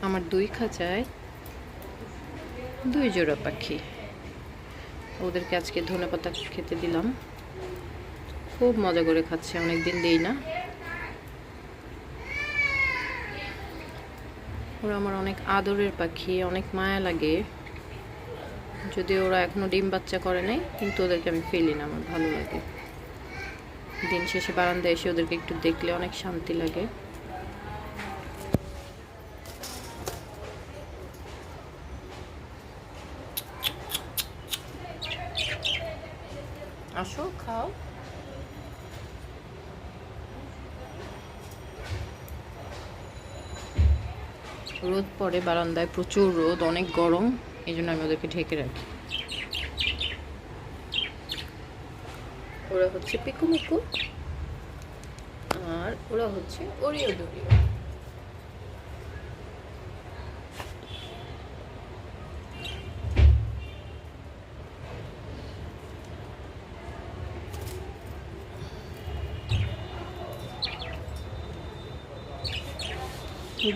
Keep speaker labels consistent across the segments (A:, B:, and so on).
A: আমার 2 খাঁচায় 2 জোড়া পাখি। ওদেরকে আজকে ধনেপাতা খেতে দিলাম, খুব মজা করে খাচ্ছে, অনেকদিন দেই না। ওরা আমার অনেক আদরের পাখি, অনেক মায়া লাগে। যদিও ওরা এখনো ডিম বাচ্চা করে নাই, কিন্তু ওদেরকে আমি ফেলি না, আমার ভালো লাগে। দিন শেষে বারান্দায় এসে ওদেরকে একটু দেখলে অনেক শান্তি লাগে। আসো, খাও। রোদ পড়ে বারান্দায়, প্রচুর রোদ, অনেক গরম, এই জন্য আমি ওদেরকে ঢেকে রাখি। ওরা হচ্ছে পিকুমিকু, আর ওরা হচ্ছে ওরিও ডোরিও।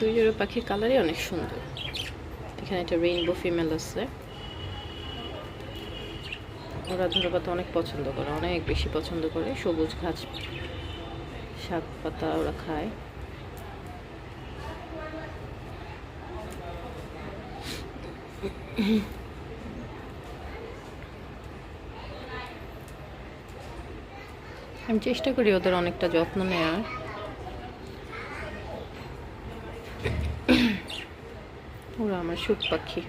A: দুই জোড়া পাখির কালারই অনেক সুন্দর। এখানে একটা রেইনবো ফিমেল আছে। ওরা ধনেপাতা অনেক পছন্দ করে, অনেক বেশি পছন্দ করে। সবুজ ঘাস, শাক পাতা ওরা খায়। আমি চেষ্টা করি ওদের অনেকটা যত্ন নেওয়ার। ওরা আমার সুখ পাখি।